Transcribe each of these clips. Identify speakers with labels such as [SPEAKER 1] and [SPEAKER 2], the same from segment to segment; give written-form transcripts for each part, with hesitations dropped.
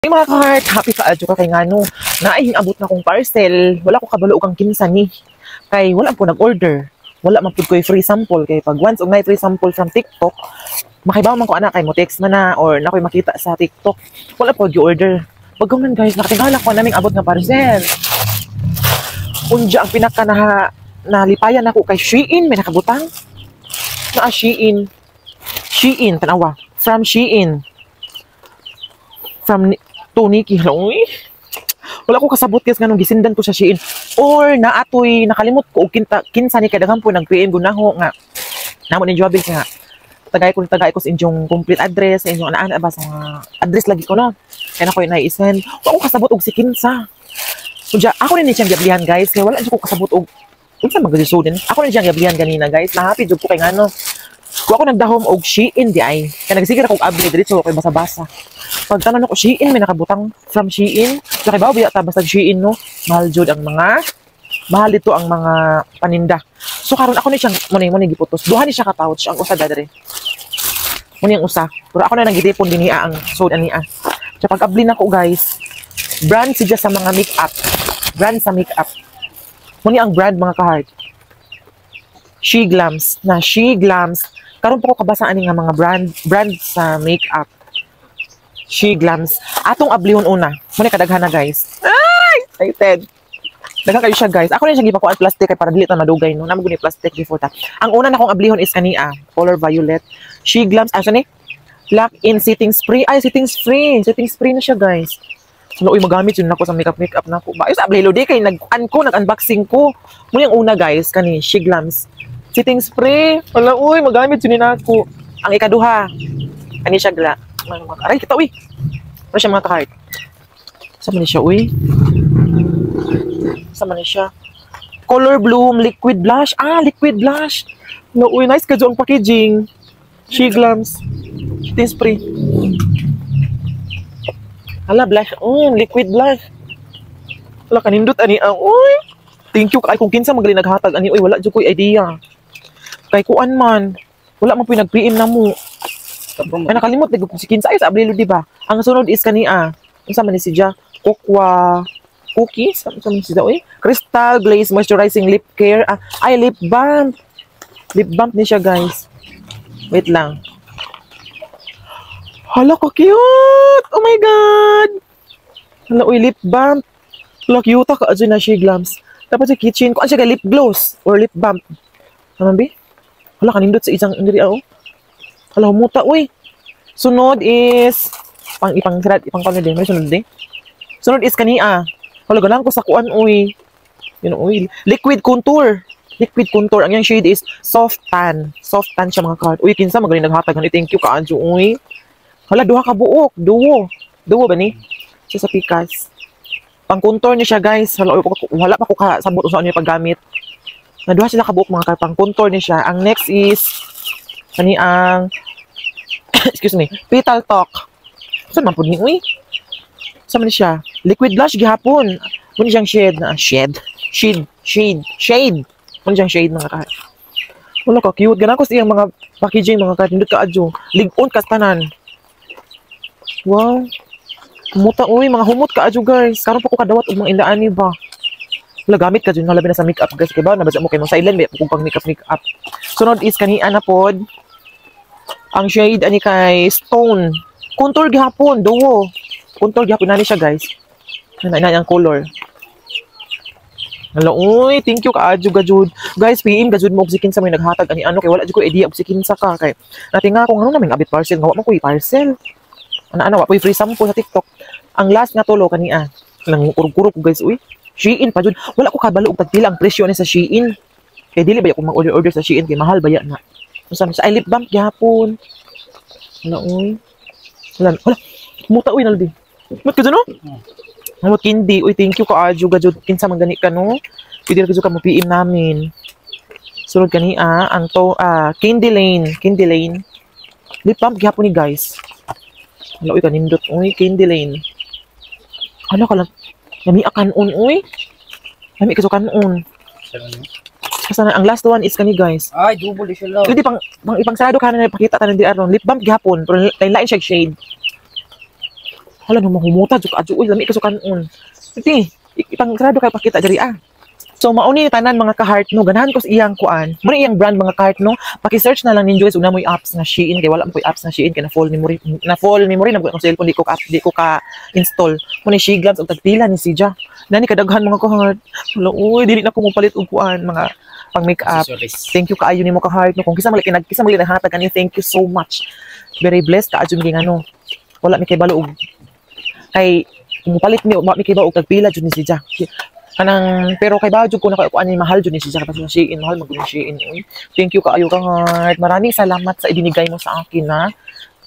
[SPEAKER 1] Hey mga ka-heart, happy ka adyo ka kay ngano. Naay abot na kong parcel. Wala ko kabalo kang kinsa ni. Kay wala po nag-order. Wala man pud ko'y free sample kay pag once og nay free sample from TikTok, makibaw man ko ana kay mo text man na or nakoy makita sa TikTok. Wala po gi-order. Pagkaw man guys, nakatingala ko naming abot nga parcel. Unja ang pinaka nalipayan ako kay Shein, may nakabutang. Naa Shein. Shein tanawa. From Shein. From to Nikki, uy. Wala ko kasabot kasi nga nung gisindan ko sa Shein. Or naatoy nakalimot ko og kinsa ni kadaghan po nag-PM gunaho nga. Namo ni Joabil nga. Tagay ko sa inyong complete address, sa inyong ana ba sa address lagi ko no. Kaya na ko na-send. Wala ko kasabot og si kinsa. So ako rin ni siyang gablihan guys, kaya wala ko kasabot og unsa magdisudin. Ako rin siyang gablihan ganina guys. Na-happy jud ko kay ngano. Kung ako nagdahom og Shein di ay. Kaya nagsigir ako og abli diretso ko basa-basa. Pagtanan ako Shein, may nakabutang from Shein. So kay bawo biya ta basta Shein no. Mahal jud ang mga mahal dito ang mga paninda. So karon ako ni siyang mo ni giputos. Duha ni siya ka pouch ang usa dadre. Muni ang usa. Pero ako na nagidipon diniya ang soda niya. So pag abli nako guys, brand siya sa mga makeup. Brand sa makeup. Muni ang brand mga ka-heart. She Glams na She Glams. Karon po ko kabasaan ni nga mga brand sa makeup. She Glams. Atong ablihon una. Muna kadaghan na guys. Ay! Excited. Daghan kayo siya guys. Ako rin siya gipakuan plastic kay para dili ta madugay no. Namo guni plastic before ta. Ang una na kong ablihon is kania, color violet. She Glams asa ni? Lock in setting spray. Ay, setting spray. Setting spray na siya guys. So uy magamit yun nako sa makeup nako. Ba sa ablihon di kay nag-unboxing ko. Muna yung una guys kani She Glams. Setting spray. Wala uy magamit yun nako. Ang ikaduha kani siya aray kita uy. Ano siya mga ka-heart? Sama ni siya uy. Sama ni siya. Color Bloom liquid blush. Ah, liquid blush. No uy, nice kadyo ang packaging. She Glams. Setting spray. Hala blush. Liquid blush. Wala kanindot ani ang uy. Thank you kay kung kinsa magaling naghatag ani uy, wala jud koy idea. Kay kuan man. Wala man puy nag-PM na mo. Ay nakalimot nag si kinsa ay sa ablilo di ba? Ang sunod is kania. Unsa man ni siya? Kokwa cookies, unsa man siya oy? Crystal Glaze Moisturizing Lip Care. Ay lip balm. Lip balm ni siya guys. Wait lang. Hala ka cute. Oh my god. Hala oy lip balm. Hala cute ka adyo na She Glams. Tapos sa kitchen ko siya lip gloss or lip balm. Ano bi? Hala kanindot sa isang indiri oh. Hala, humuta, uy. Sunod is, ipang kano din. May sunod din. Sunod is kania. Hala, ganang ko sa kuan, uy. Yun, uy. Liquid contour. Liquid contour. Ang yung shade is soft tan. Soft tan siya mga card. Uy, kinsa magaling naghatag. Thank you, kaadyo, uy. Hala, duha ka buok. Duo. Duo ba ni? Siya sa pikas. Pang contour niya siya, guys. Hala, wala pa ko kasabot saan niya paggamit. Naduha sila ka buok mga card. Pang contour niya siya. Ang next is, kani ang excuse me, Petal Talk. Saan man po ni uy? Saan man siya? Liquid blush gihapon. Muna siyang shade na shade. Muna siyang shade mga kahit. Wala ka cute. Ganun ko sa iyang mga packaging mga kahit. Hindi ka adyo. Ligon ka tanan. Wow. Humuta uy. Mga humot ka adyo guys. Karon pa ko kadawat og mga indaani ba? Wala gamit ka dyan. Halabi na sa makeup guys. Kaya ba? Nabasa mo kayo mong silent. May kung pang makeup. Sunod is kanian na pod. Ang shade ani kay Stone. Contour gihapon. Duo. Contour gihapon. Nani siya guys. Nani ang color. Hala, uy. Thank you ka adyo gajud. Guys, PM gajud mo og sikin sa may naghatag. Ani ano kay wala dyan ko idea og sikin sa ka. Kay natin nga kung ano namin abit parcel. Nga mo ko parcel. Ano wa po free sample sa TikTok. Ang last nga tulo kania. Lang kurog-kurog guys. Uy. Shein pa jud. Wala ko kabalo og tagpila ang presyo ni sa Shein. Kay dili ba ko mag-order sa Shein kay mahal baya na. Sa lip balm gihapon. Wala uy. Wala. Muta uy naldi. Mat ka dyan no? Namot kindi. Uy thank you ka adyo gajud kinsa man gani ka no. Pwede ra ka mo PM namin. Sunod kania ang to Candy Lane. Lip balm gihapon ni guys. Wala uy kanindot uy Candy Lane. Hala ka lang. Yami akanon uy. Yami kanon. Kasi ang last one is kani guys.
[SPEAKER 2] Ay, double siya lang.
[SPEAKER 1] Pwede pang ipang sarado ka na ipakita tanan di aron. Lip balm gihapon pero lain siya shade. Hala no mahumuta jud adyo uy lami ka kanon. Iti, ipang grado kay pakita diri ah. So mauni tanan mga ka-heart no, ganahan ko sa iyang kuan. Mo iyang brand mga ka-heart no. Paki-search na lang ninyo guys una mo apps na Shein kay wala mo apps na Shein kay na full memory na ko cellphone di ko ka install. Mo ni Sheglabs og tagpila ni Sija. Nani kadaghan mga ka-heart. Wala uy dili na ko mo palit og kuan mga pang makeup. Thank you kaayo nimo ka-heart no. Kung kisa mali naghatag kani thank you so much. Very blessed ka adyon ging ano. Wala mi kay balo og kay mupalit mi kay ba og tagpila jud ni Sija. Kanang pero kay ba jud ko na ko ani mahal jud ni siya kasi Shein mahal mag Shein. Thank you kaayo kang heart. Maraming salamat sa ibinigay mo sa akin na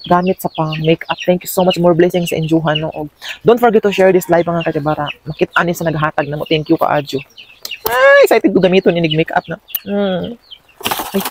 [SPEAKER 1] gamit sa pang makeup. Thank you so much. More blessings sa injuhan no. Don't forget to share this live mga katibara. Makit-ani sa naghatag na mo. Thank you kaayo. Ay, excited ko gamiton inig makeup na. Ay.